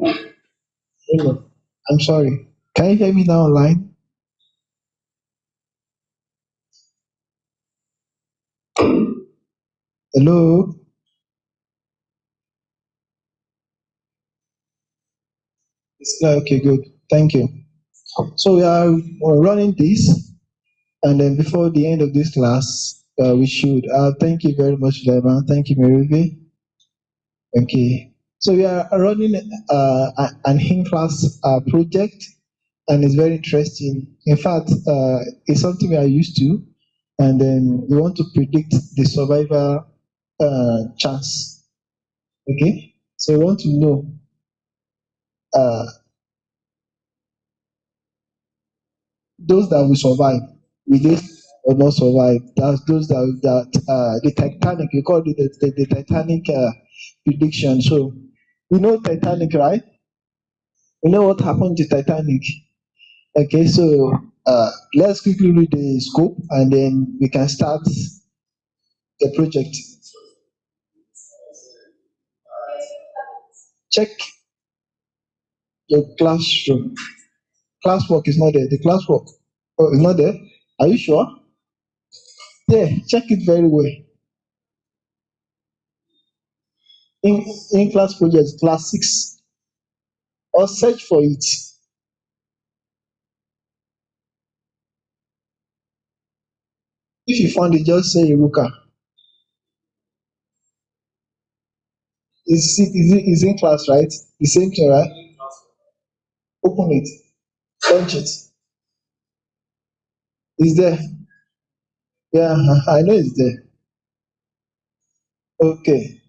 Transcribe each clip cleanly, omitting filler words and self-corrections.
Hello. I'm sorry. Can you hear me now online? Hello. It's okay. Good. Thank you. So we are running this, and then before the end of this class, we should. Thank you very much, Levan. Thank you, Merivi. Okay. So we are running an in-class project, and it's very interesting. In fact, it's something we are used to, and then we want to predict the survival chance. Okay. So we want to know uh, those that will survive, will they or not survive? That's those that the Titanic. We call it the Titanic prediction. So we know Titanic, right? We know what happened to Titanic. Okay, so let's quickly read the scope and then we can start the project. Check your classroom. Classwork is not there. The classwork is not there. Are you sure? Yeah, check it very well. In class project, class 6, or search for it. If you found it, just say Iruka. Is in class, right? The same thing, right? Open it, launch it. It's there. Yeah, I know it's there. Okay.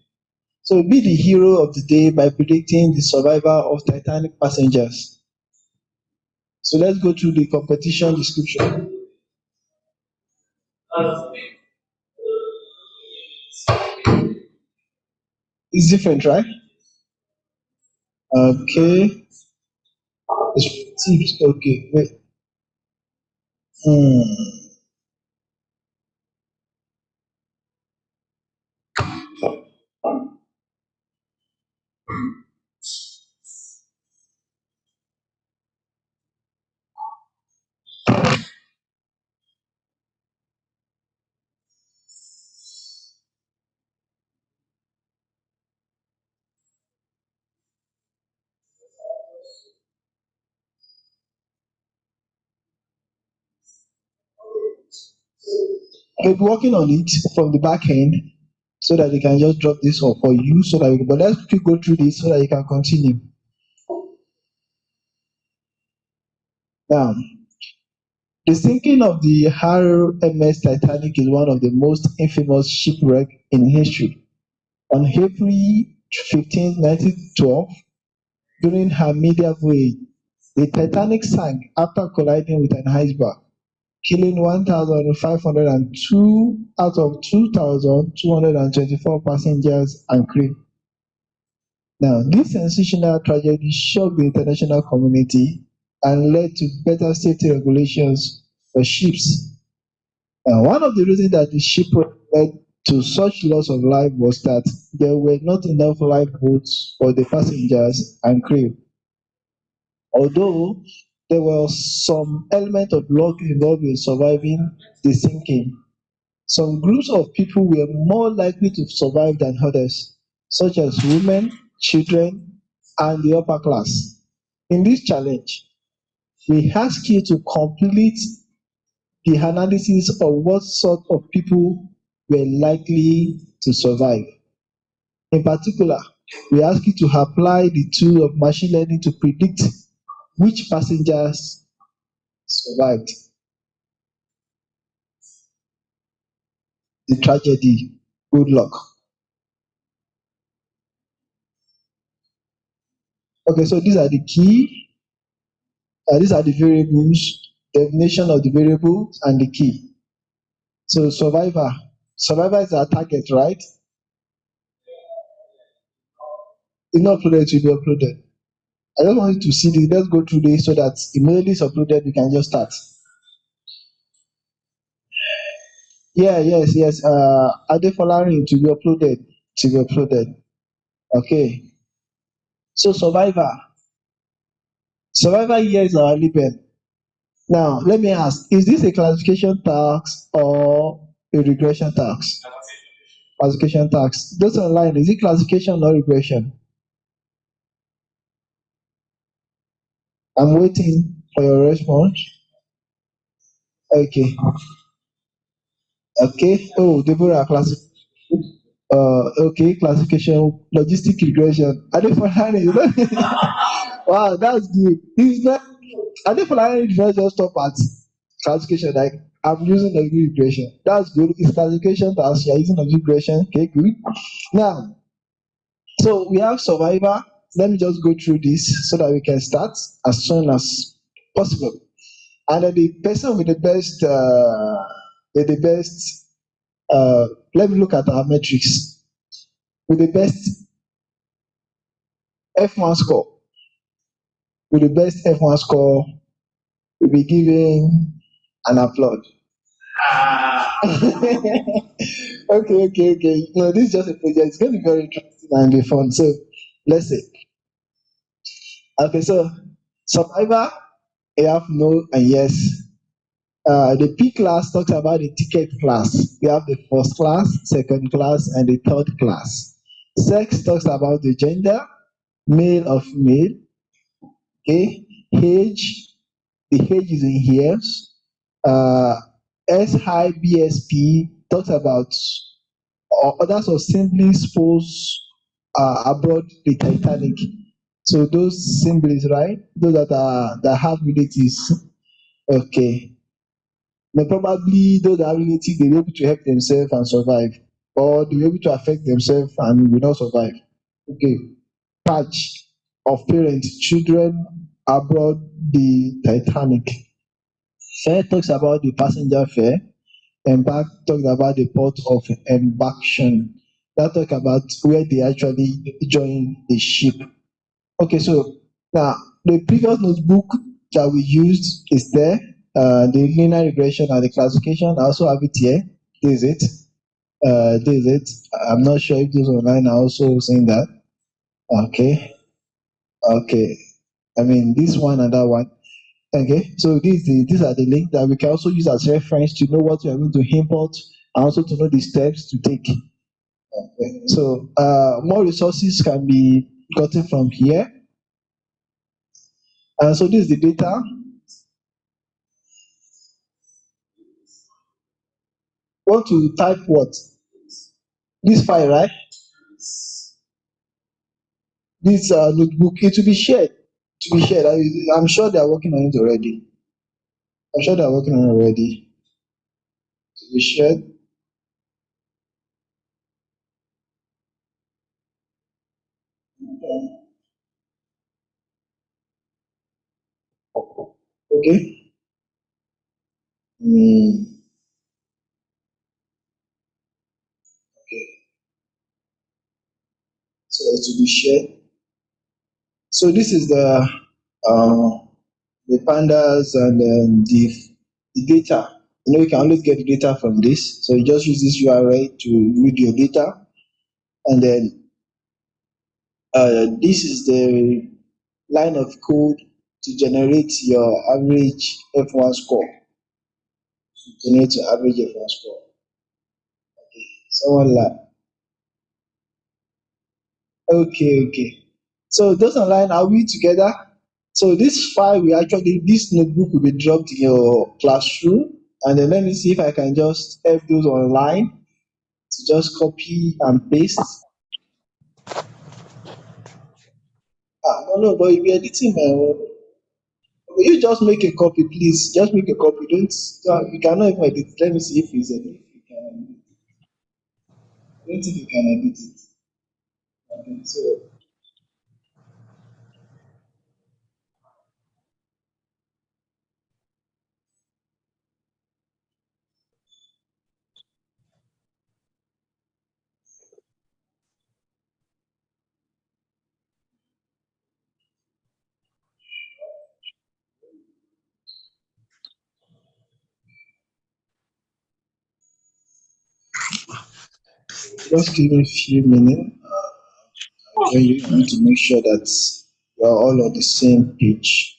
So be the hero of the day by predicting the survival of Titanic passengers. So let's go through the competition description. It's different, right? Okay. It's tips. Okay. Wait. Hmm. I'll be working on it from the back end so that they can just drop this off for you so that but let's quickly go through this so that you can continue. Now, the sinking of the RMS Titanic is one of the most infamous shipwrecks in history. On April 15, 1912, during her media voyage, the Titanic sank after colliding with an iceberg, killing 1,502 out of 2,224 passengers and crew. Now, this sensational tragedy shocked the international community and led to better safety regulations for ships. One of the reasons that the shipwreck led to such loss of life was that there were not enough lifeboats for the passengers and crew. Although there was some element of luck involved in surviving the sinking, some groups of people were more likely to survive than others, such as women, children, and the upper class. In this challenge, we ask you to complete the analysis of what sort of people were likely to survive. In particular, we ask you to apply the tool of machine learning to predict which passengers survived the tragedy. Good luck. Okay, so these are the variables, definition of the variables and the key. So survivor is our target, right? It's not uploaded, it will be uploaded. I just want you to see this. Let's go through this so that immediately it's uploaded, we can just start. Yeah, yes. Adefolari to be uploaded. To be uploaded. Okay. So survivor. Survival years are libel. Now, let me ask, is this a classification tax or a regression tax? Classification tax. Those online, is it classification or regression? I'm waiting for your response. Okay. Okay. Oh, Deborah, okay, classification, logistic regression. Adefolani, you know? Wow, that's good. It's not, Adefolani did not just stop at classification, like, I'm using logistic regression. That's good. It's classification task, you're using logistic regression. Okay, good. Now, so we have survivor. Let me just go through this so that we can start as soon as possible. And then the person with the best, let me look at our metrics. With the best F1 score, with the best F1 score, will be given an applaud. Okay. No, this is just a project. It's going to be very interesting and be fun. So let's see. Okay, so survivor, you have no and yes. The P class talks about the ticket class. We have the first class, second class, and the third class. Sex talks about the gender, male or female. Okay, age, the age is in years. Uh, SIBSP talks about others of simply spouse aboard the Titanic. So those siblings, right? Those that have relatives. Okay. But probably those that have relatives, they will be able to help themselves and survive, or they will be able to affect themselves and will not survive. Okay. Patch of parents, children aboard the Titanic. Fare talks about the passenger fare. Embark talks about the port of embarkation. That talk about where they actually join the ship. Okay, so now the previous notebook that we used is there. The linear regression and the classification. I also have it here. This is it. This is it. I'm not sure if those online are also saying that. Okay. Okay. I mean this one and that one. Okay. So these are the links that we can also use as reference to know what we are going to import and also to know the steps to take. Okay. So more resources can be gotten from here. And so this is the data. Want to type what? This file, right? This notebook, it will be shared. To be shared. I'm sure they are working on it already. I'm sure they are working on it already. To be shared. Okay. Mm, okay. So it will be shared. So this is um, the pandas and the data. You know, you can always get the data from this. So you just use this URL to read your data, and then this is the line of code to generate your average F1 score. Generate your average F1 score. Someone like, okay. So those online, are we together? So this file this notebook will be dropped in your classroom. And then let me see if I can just help those online to just copy and paste. No, but you'll be editing my own. You just make a copy, please. Just make a copy. Don't you cannot even edit. Let me see if it's edit. If you can edit. I don't think you can edit it. Okay, so just give me a few minutes. When you want to make sure that we are all on the same page.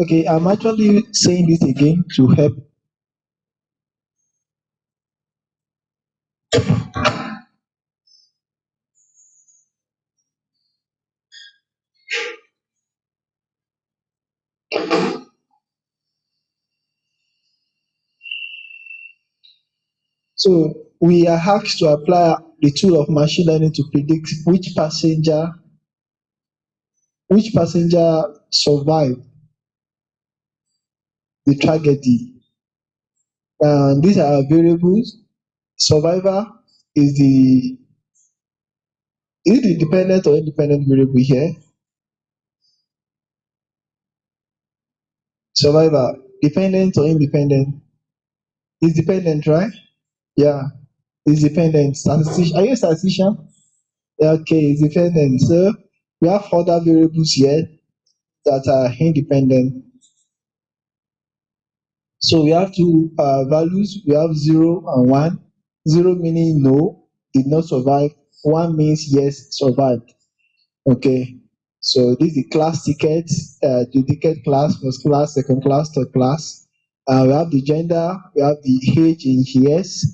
Okay, I'm actually saying this again to help. So we are asked to apply the tool of machine learning to predict which passenger survived the tragedy. These are variables. Survivor is the is it the dependent or independent variable here? Survivor, dependent or independent? Is dependent, right? Yeah, it's dependent. Statistician, are you a statistician? Yeah, okay, it's dependent. So we have other variables here that are independent. So we have two values. We have 0 and 1. 0 meaning no, did not survive. 1 means yes, survived. Okay. So this is the class ticket, the ticket class, first class, second class, third class. We have the gender, we have the age in years.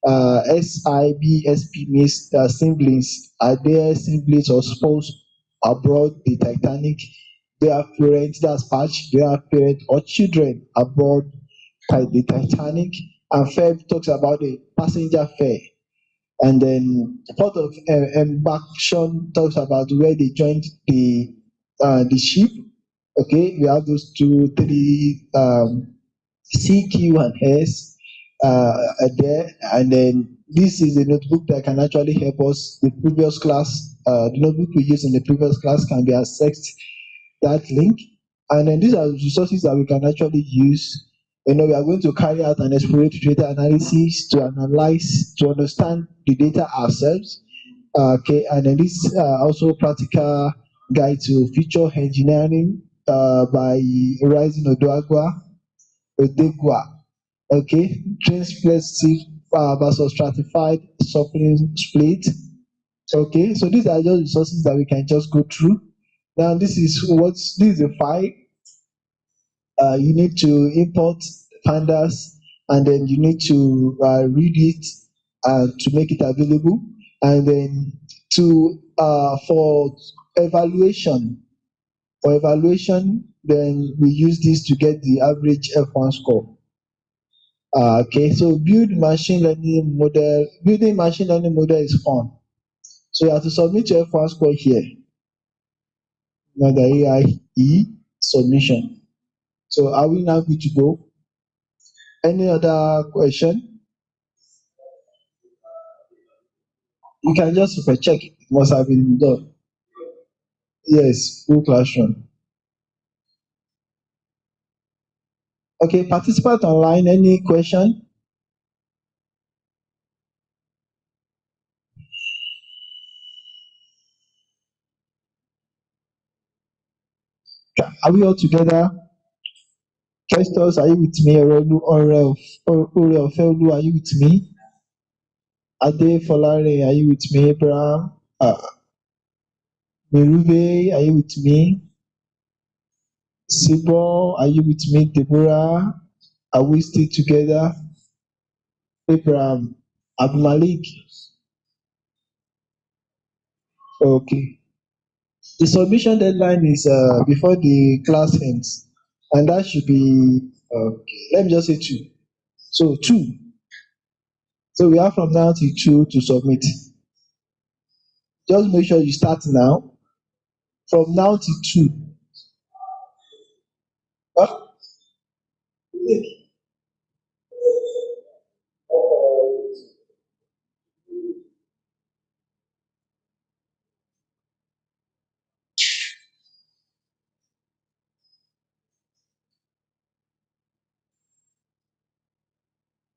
SIB, means siblings. Are there siblings or spouse aboard the Titanic? They have parents, that's patch. They have parents or children aboard the Titanic. And fare talks about the passenger fare. And then part of embarkation talks about where they joined the ship. Okay, we have those two, three CQ and S there, and then this is a notebook that can actually help us. The previous class, the notebook we used in the previous class can be accessed that link. And then these are resources that we can actually use. We are going to carry out an exploratory data analysis to analyze, to understand the data ourselves. Okay, and then this also practical guide to feature engineering by Rising Odegwa. Okay, transplacific versus stratified suffering split. Okay, so these are just resources that we can just go through. Now, this is a file. You need to import pandas, and then you need to read it to make it available, and then to evaluation for evaluation, then we use this to get the average F1 score. Okay, so building machine learning model is fun. So you have to submit your F1 score here. Now the AIE submission. So are we now good to go? Any other question? You can just super check. It must have been done. Yes, Google Classroom. Okay, participant online, any question? Are we all together? Festus, are you with me? Oreofelu, are you with me? Ade Folare, are you with me? Abraham, Merube, are you with me? Sibo, are you with me? Deborah, are we still together? Abraham, Abdulmalik, okay. The submission deadline is before the class ends, and that should be okay. Let me just say 2. So 2. So we have from now till 2 to submit. Just make sure you start now. From now till 2. Ah,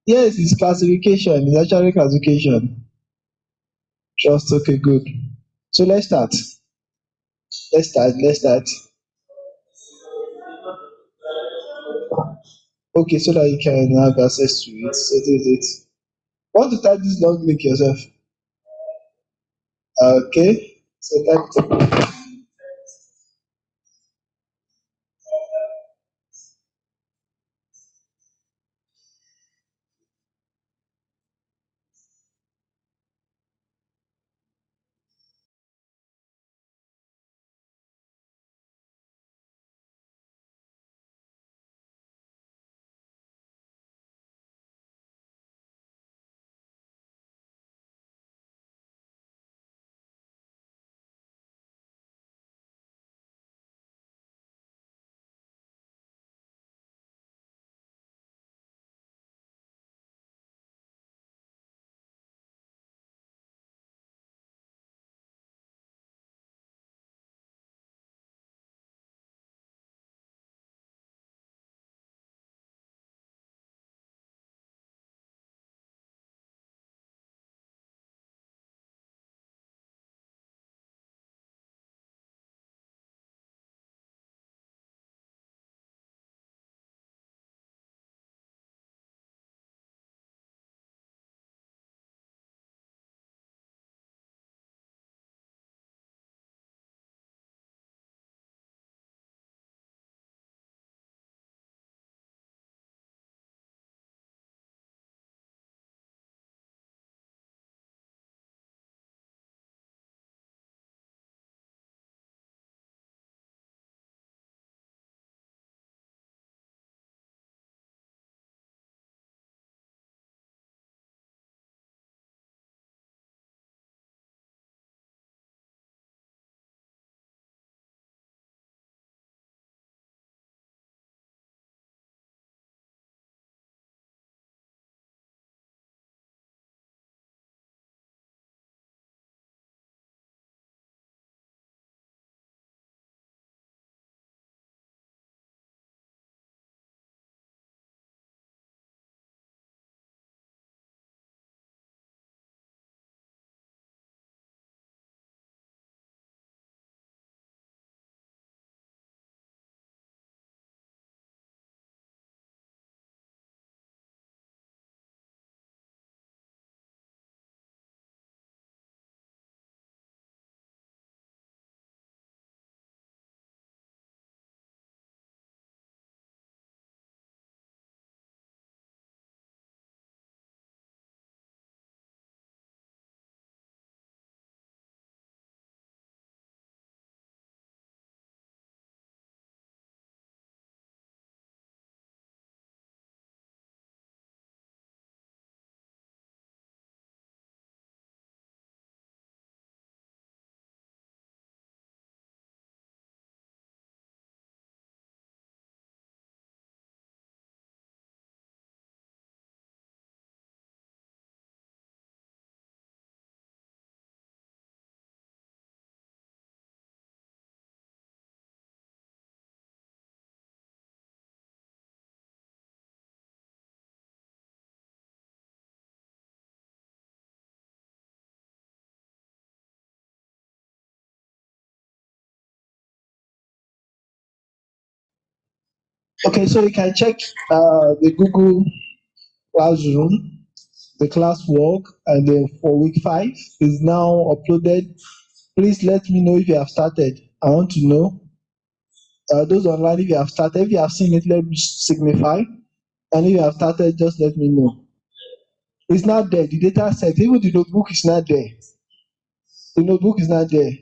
yes, it's classification. It's actually classification. Just okay, good. So let's start. Let's start. Okay, so that you can have access to it. So this is it. Want to type this long link yourself? Okay. So type it. Okay, so you can check the Google Classroom, the classwork, and then for week 5 is now uploaded. Please let me know if you have started. I want to know. Those online, if you have started, if you have seen it, let me signify. And if you have started, just let me know. It's not there. The data set, even the notebook is not there. The notebook is not there.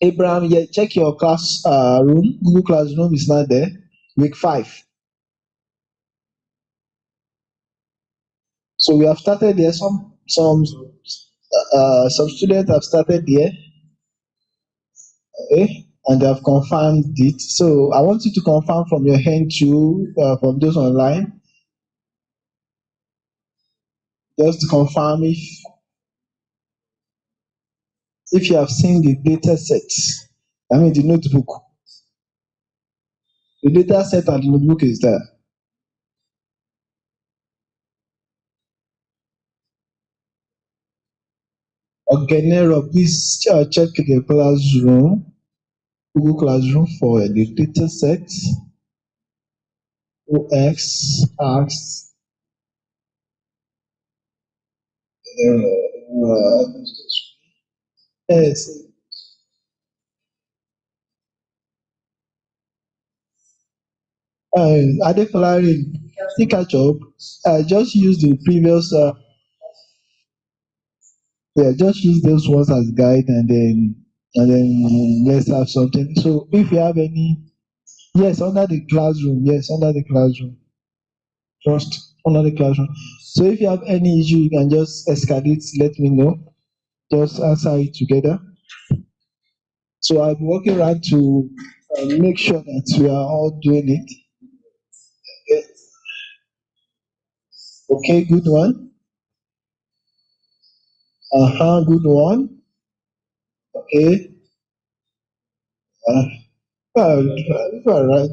Abraham, yeah, check your class room. Google Classroom is not there. Week 5. So we have started there. Some students have started there, okay, and they have confirmed it. So I want you to confirm from your hand too, from those online, just to confirm if you have seen the data set. I mean the notebook. The data set and the notebook is there. Okay, Nero, please check the classroom, Google Classroom for the data set. OX asks, yes, Adekolari, still catch up. Just use the previous, yeah, just use those ones as guide, and then let's have something. So if you have any, yes, under the classroom, yes, under the classroom, just under the classroom. So if you have any issue, you can just escalate, let me know. Just answer it together. So I'll be working around to make sure that we are all doing it. Okay, good one. Good one. Okay. Uh, all right.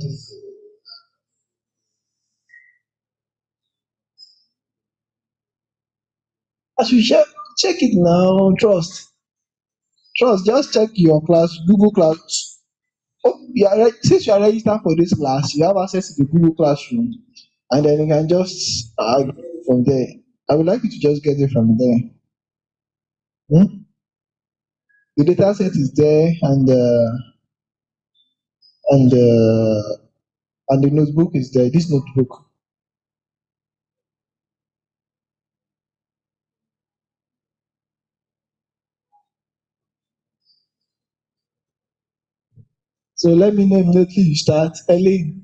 As you check it now, trust. Just check your class, Google Class. Oh, since you are registered for this class, you have access to the Google Classroom, and then you can just get it from there. I would like you to just get it from there. Hmm? The data set is there, and and the notebook is there. This notebook. So let me know immediately you start early.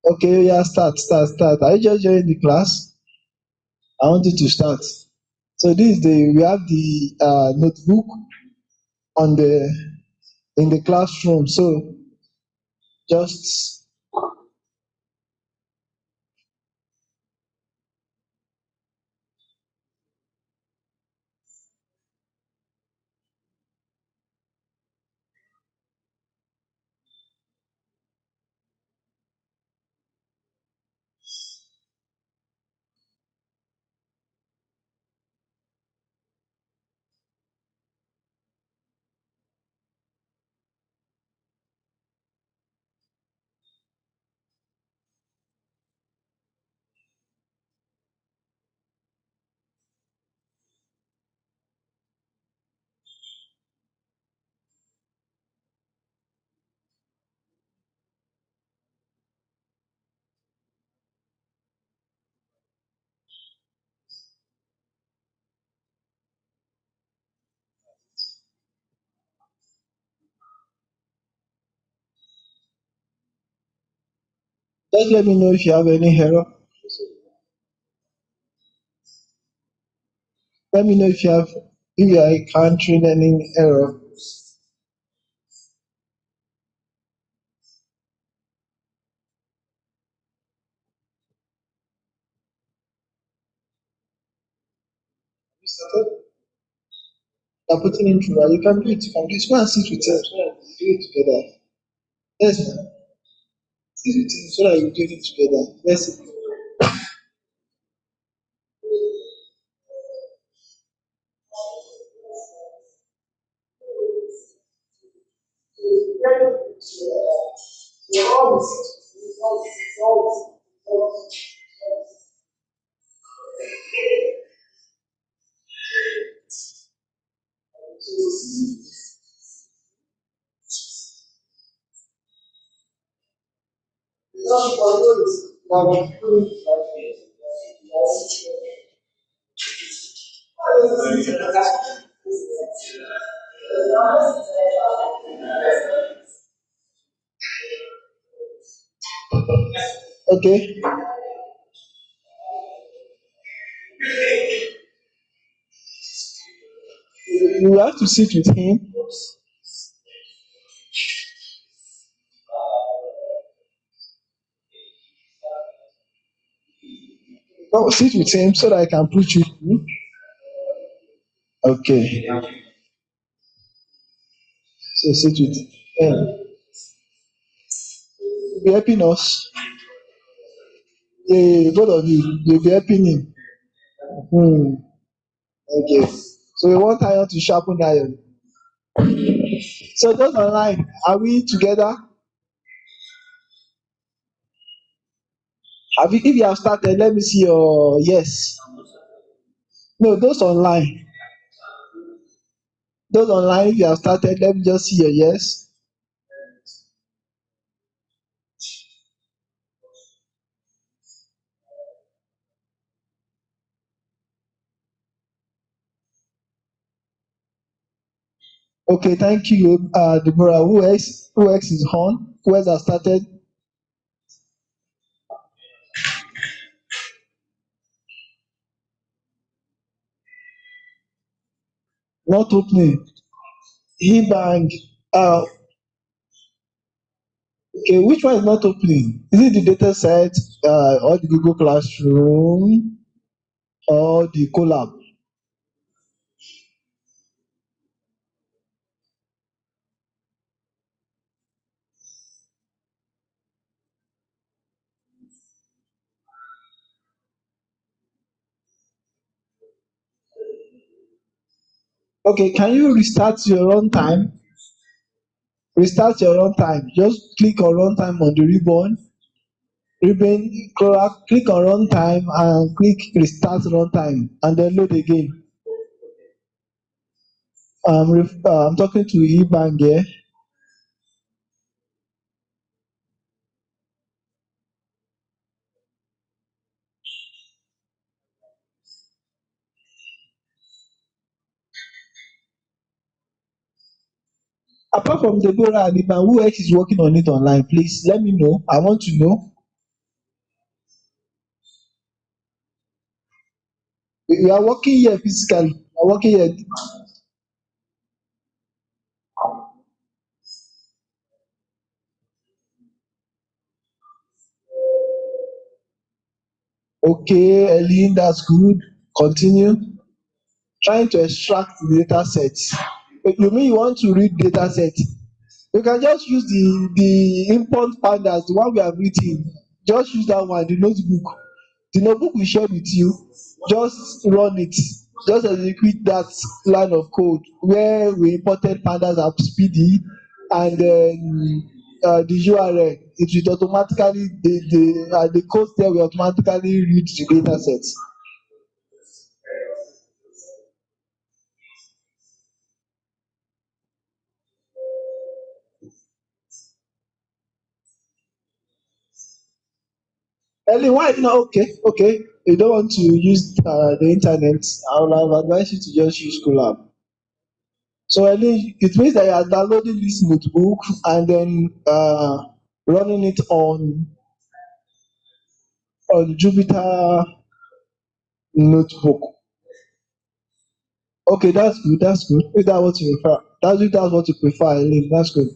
Okay, yeah, start. Are you just joining the class? I want you to start. So this is the we have the notebook on the in the classroom. So just let me know if you have any error. Let me know if you are encountering any error. You started? You're putting in through. You can do it. You can do it. Go and sit with us. Do it together. Yes, ma'am. Sit with him so that you do it together. Yes. Okay, you have to sit with him. No, sit with him so that I can put you through. Okay, so sit with him. You'll be helping us. Yeah, yeah, yeah, both of you, you'll be helping him. Hmm. Okay. So we want iron to sharpen iron. So those online, are we together? Have you, if you have started, let me see your yes. No, those online. Those online, if you have started, let me just see your yes. Okay, thank you, Deborah. Who else is on? Who else has started? Not opening. E-bank. Uh, okay, which one is not opening? Is it the data set, or the Google Classroom, or the Colab? Okay, can you restart your runtime? Restart your runtime. Just click on runtime on the ribbon, click on runtime and click restart runtime and then load again. I'm talking to Ebang here. Apart from Deborah and Ebang, who else is working on it online? Please let me know. I want to know. We are working here physically. We are working here. Okay, Eileen, that's good. Continue. Trying to extract the data set. You mean you want to read data set? You can just use the import pandas, the one we have written. Just use that one, the notebook. The notebook we share with you. Just run it. Just execute that line of code where we imported pandas as speedy, and then the URL. It will automatically the code there will automatically read the data set. Ellie, why not? Okay, okay. You don't want to use the internet. I would have advised you to just use Colab. So Ellie, it means that you are downloading this notebook and then running it on Jupyter notebook. Okay, that's good. That's good. If that's what you prefer, if that's what you prefer, Ellie, that's good.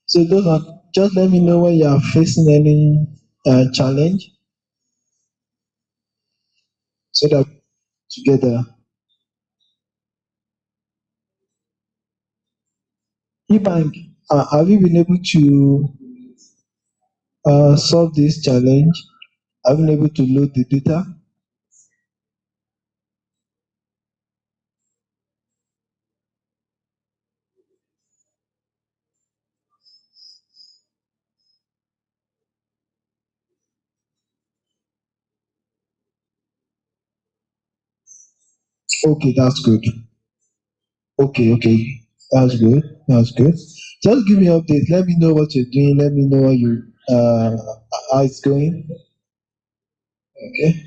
So those are, just let me know when you are facing any challenge so that together. Ebank, have you been able to solve this challenge? Have you been able to load the data? Okay, that's good. Okay, okay, that's good. That's good. Just give me an update. Let me know what you're doing. Let me know what you how it's going. Okay.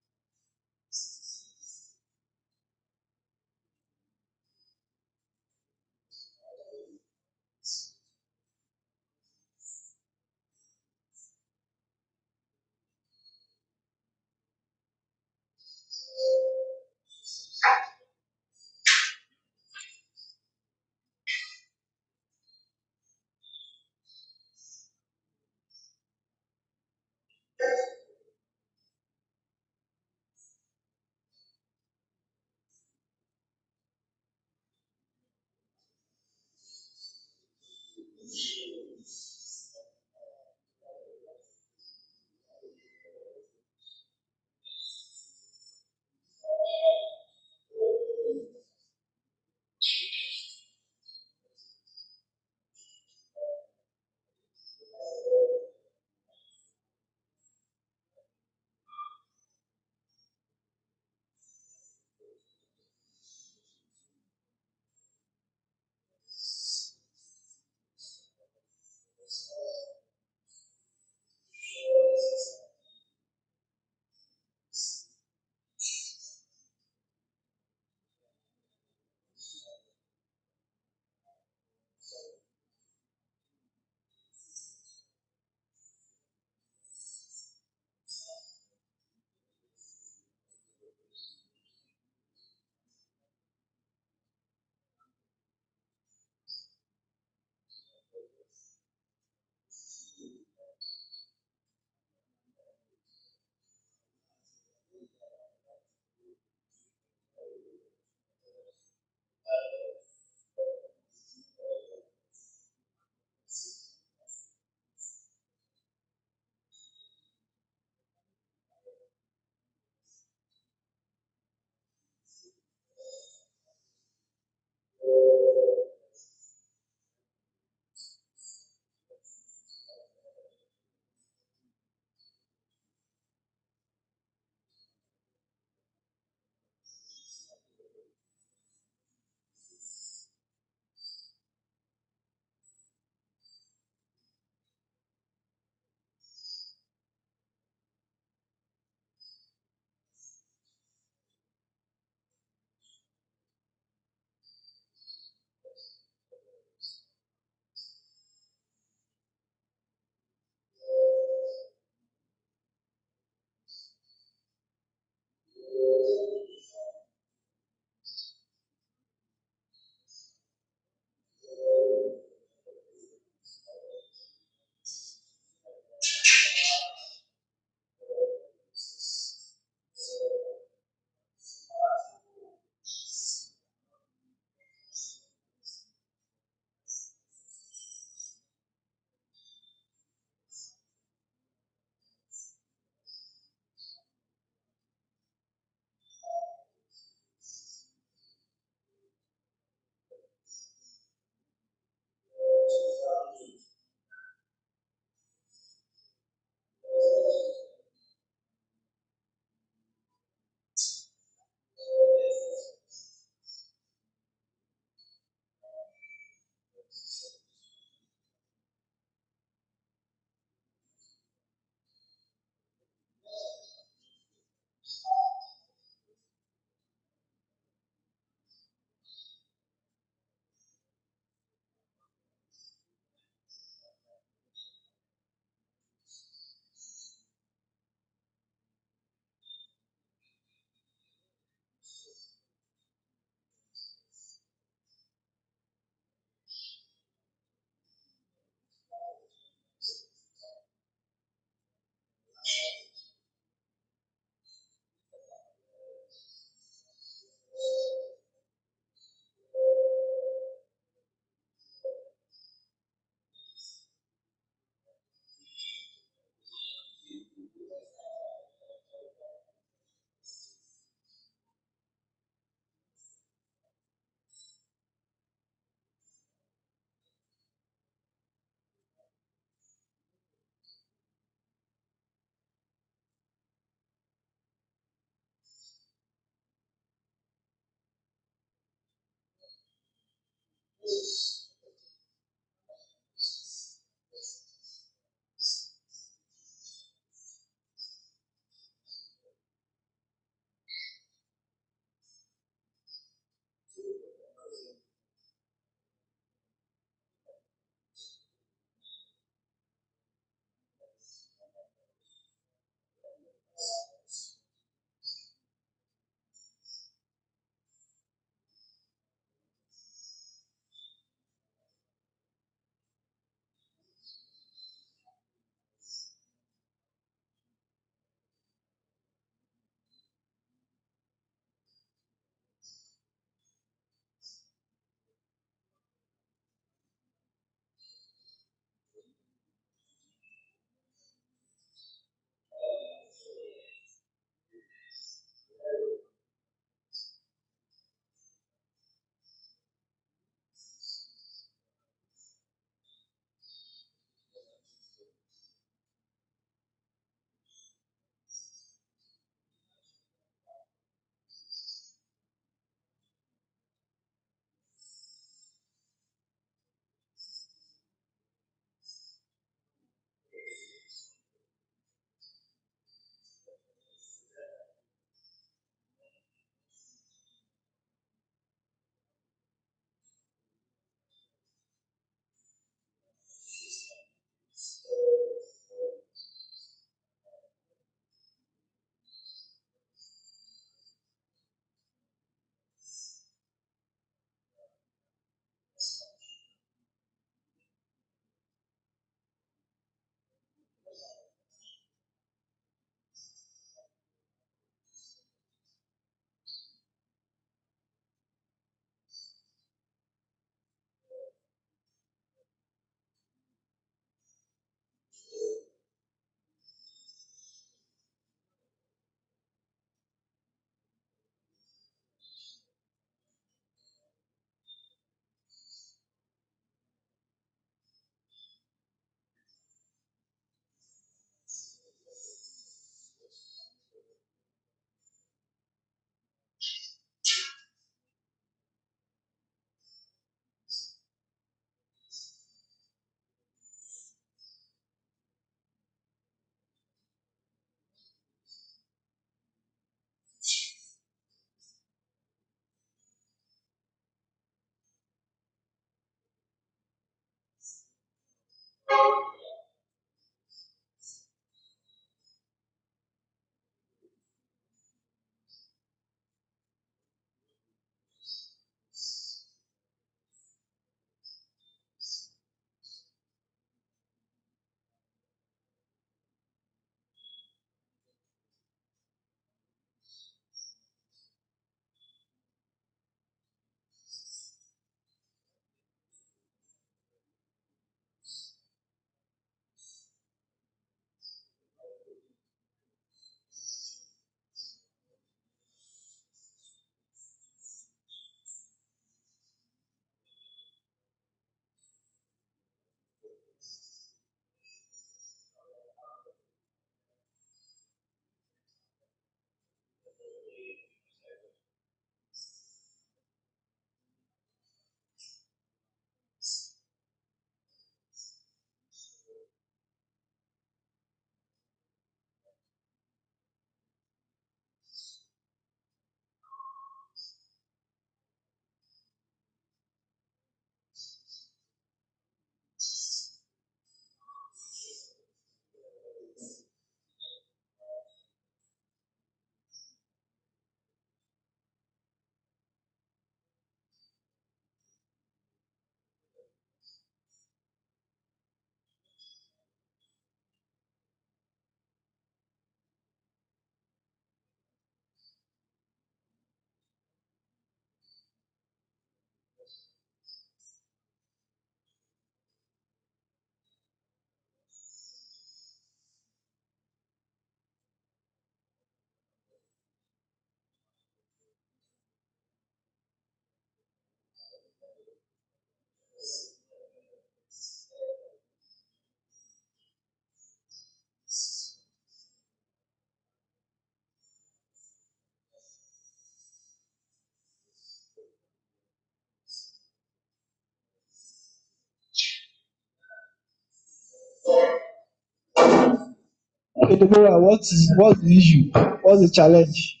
Okay, Deborah, what's the issue? What's the challenge?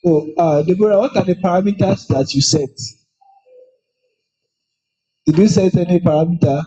So, Deborah, what are the parameters that you set? Did you set any parameter?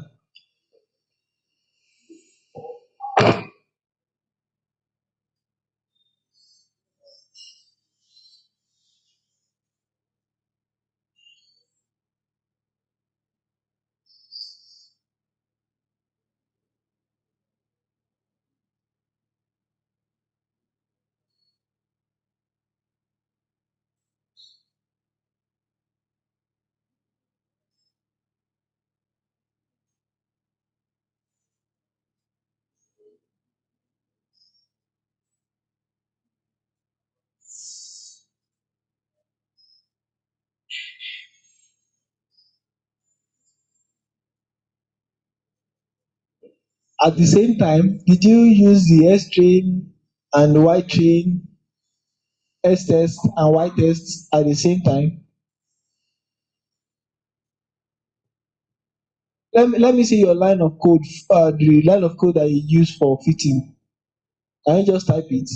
At the same time, did you use the S train and Y train, S test and Y test at the same time? Let me see your line of code, the line of code that you use for fitting. Can you just type it?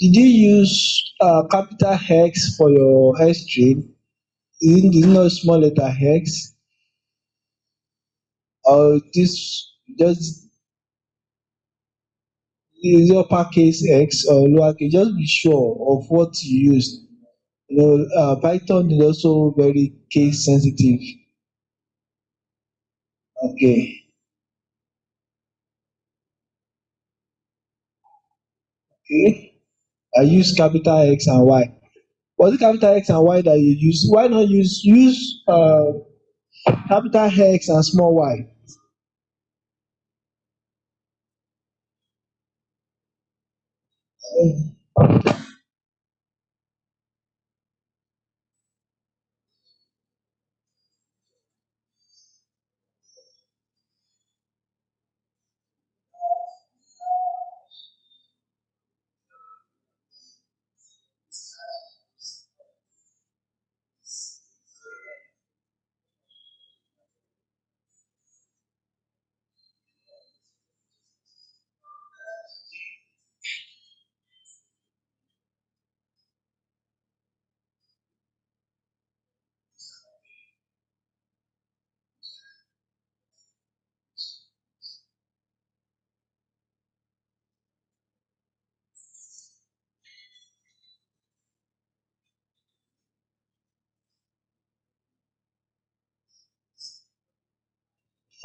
Did you use capital X for your S string? Is it not small letter X, or this just is it uppercase X or lowercase? Just be sure of what you use. Python is also very case sensitive. Okay. Okay. I use capital X and Y. Was it capital X and Y that you use? Why not use capital X and small y?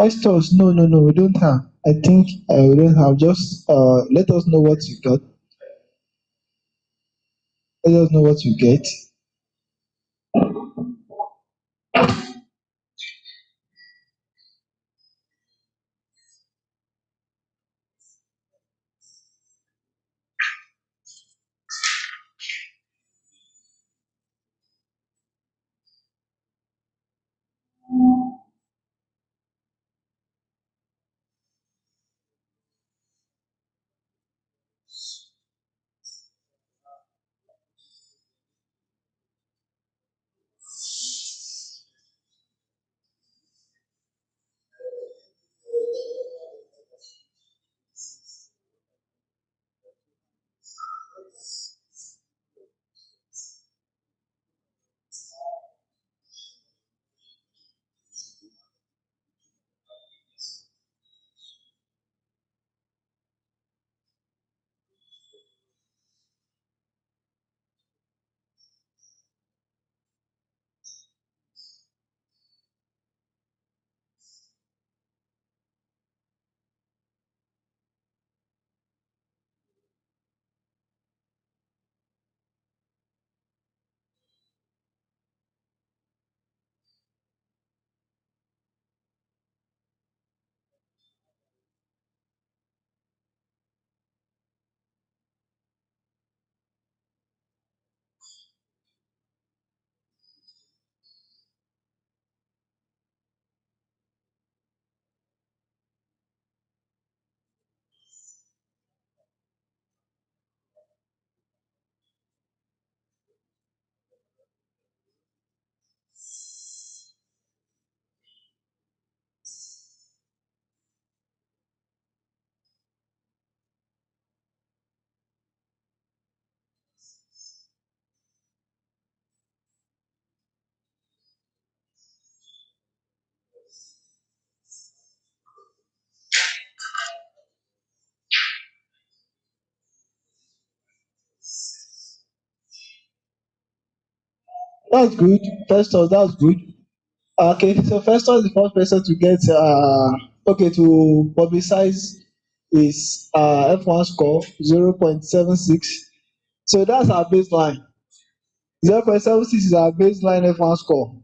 Oysters, no, no, no, we don't have. I think we don't have. Just let us know what you got. Let us know what you get. That's good. Festus, that's good. Okay, so Festus is the first person to get okay to publicize his F1 score 0.76. So that's our baseline. 0.76 is our baseline F1 score.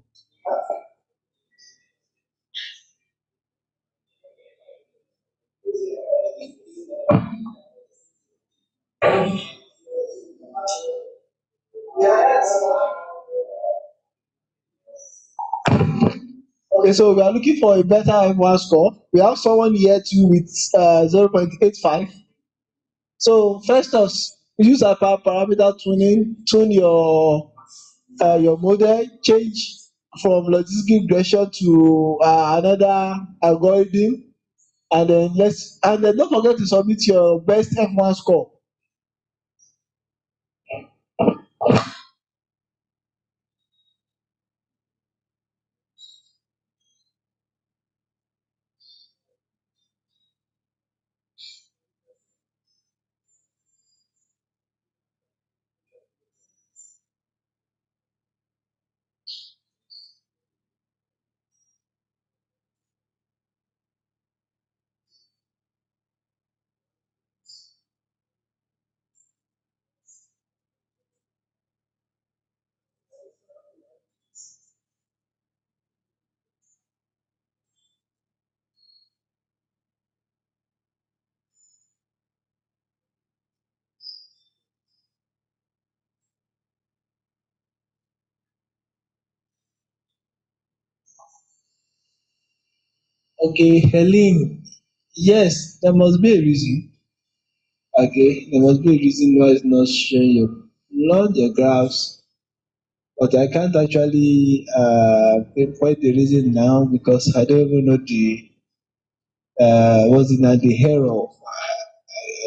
Okay, so we are looking for a better F1 score. We have someone here too with 0.85. So Festus, use parameter tuning, tune your model, change from logistic regression to another algorithm, and then don't forget to submit your best F1 score. Okay, Helen, yes, there must be a reason. Okay, there must be a reason why it's not showing you. Load your graphs, but I can't actually pinpoint the reason now because I don't even know the what's it now, the error.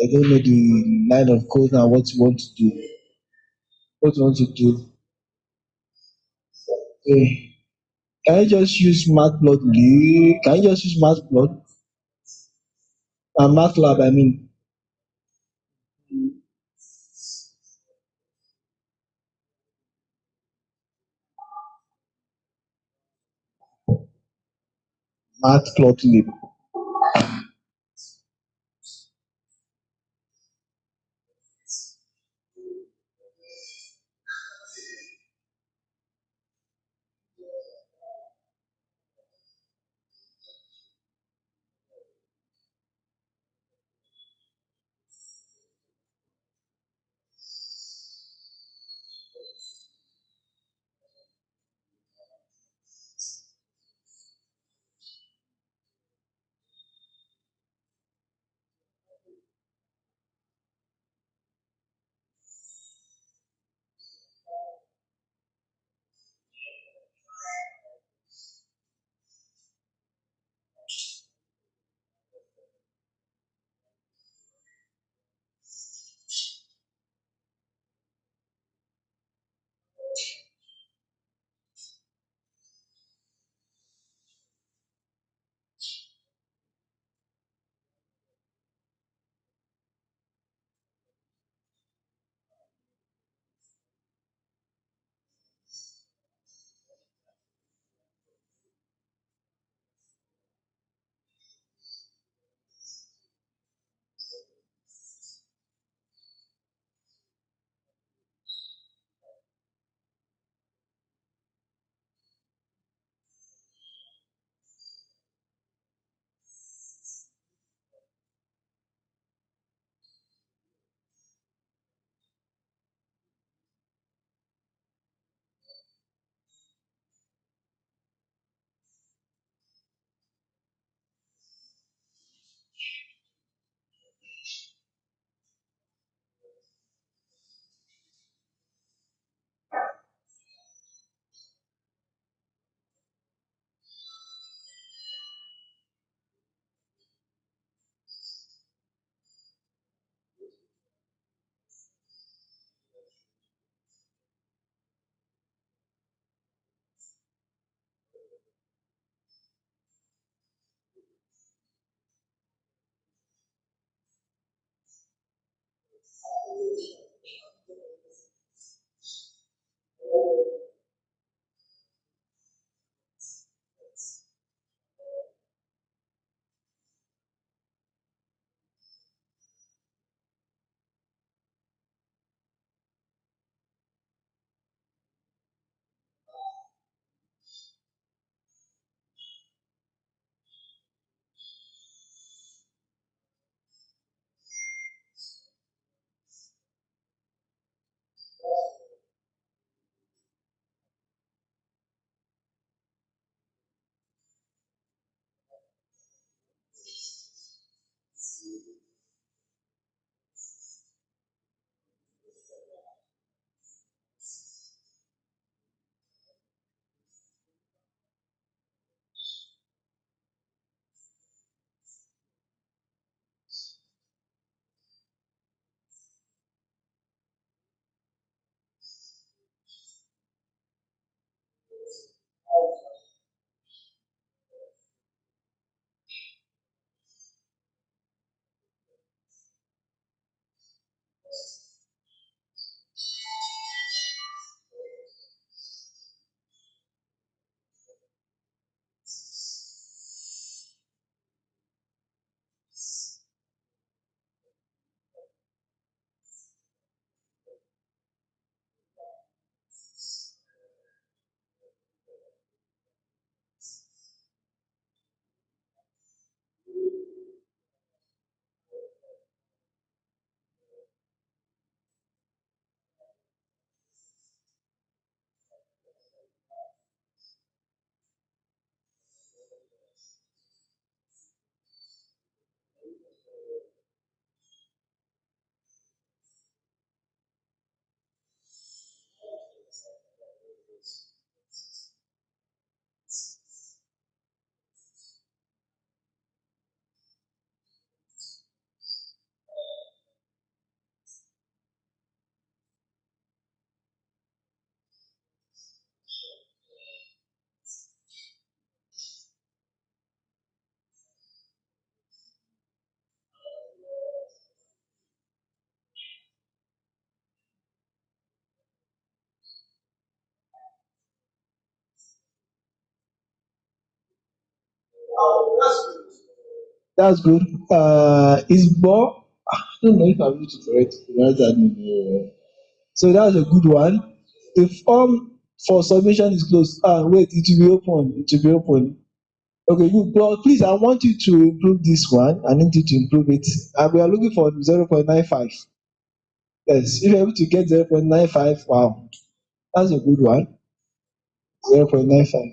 I don't know the line of code and what you want to do. What you want to do. Okay. Can you just use Matplotlib? Can you just use Matplot and MATLAB? I mean, Matplotlib. That's good. Is Bo? I don't know if I'm able to correct that name. So that's a good one. The form for submission is closed. Wait, it will be open. It will be open. Okay, good. But please, I want you to improve this one. I need you to improve it. We are looking for 0.95. Yes, if you're able to get 0.95, wow, that's a good one. 0.95.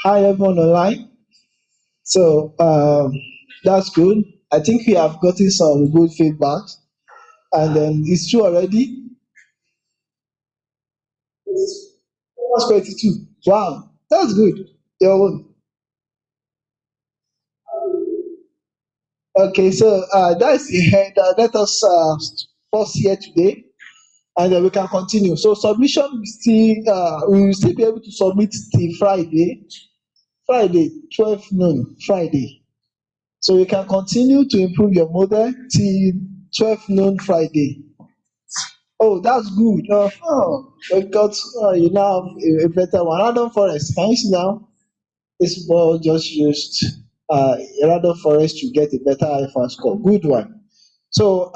Hi everyone online. So that's good. I think we have gotten some good feedback, and then it's true already. It's almost 22. Wow, that's good. Your own. Okay, so that's the head. Let us pause here today, and then we can continue. So submission we will still be able to submit till Friday. Friday, 12 noon. Friday. So you can continue to improve your model till 12 noon Friday. Oh, that's good. We got you now have a better one. Random forest. Can you see now? This ball just used random forest to get a better iPhone score. Good one. So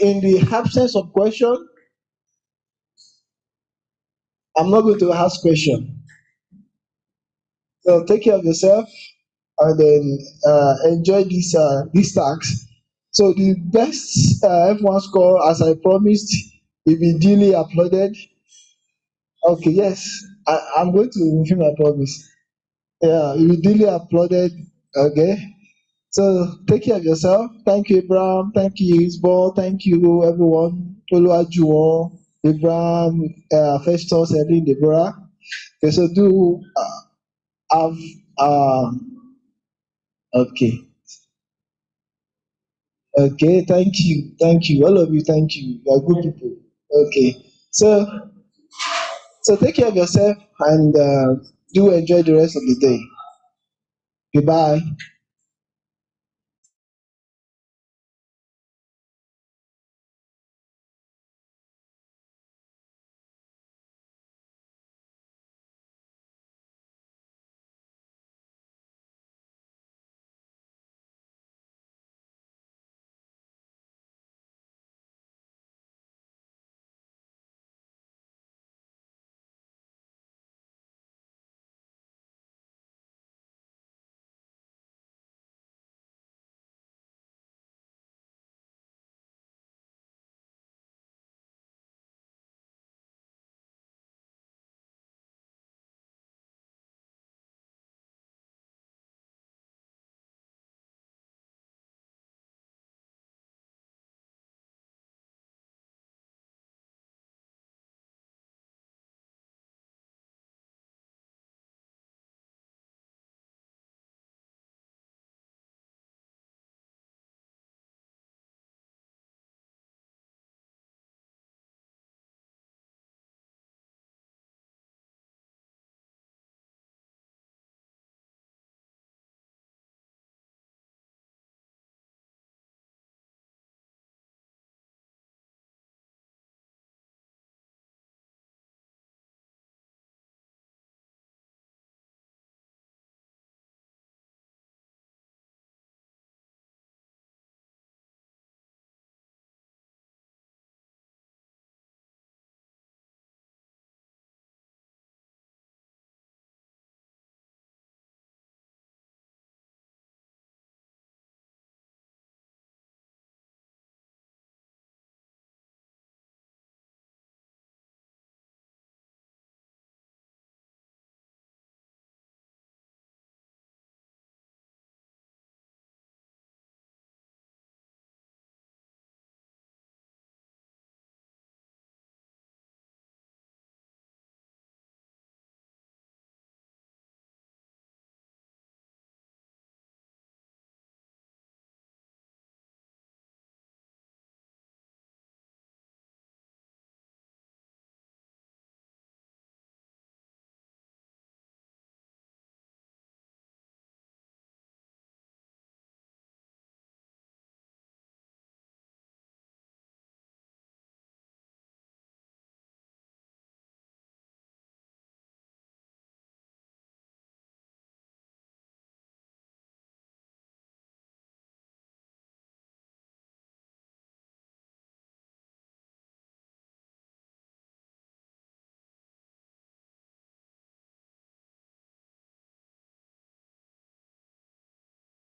in the absence of question, I'm not going to ask question. So take care of yourself and then enjoy this task. So the best F1 score, as I promised, will be duly uploaded. Okay, yes, I'm going to fulfill my promise. Yeah, it will be duly uploaded. Okay. So take care of yourself. Thank you, Abraham. Thank you, Isbol. Thank you, everyone. Oluwajuwon, Abraham, Festus, Edwin, Deborah. Okay, so do have okay. Okay, thank you, all of you, thank you. You are good people. Okay, so take care of yourself and do enjoy the rest of the day. Goodbye.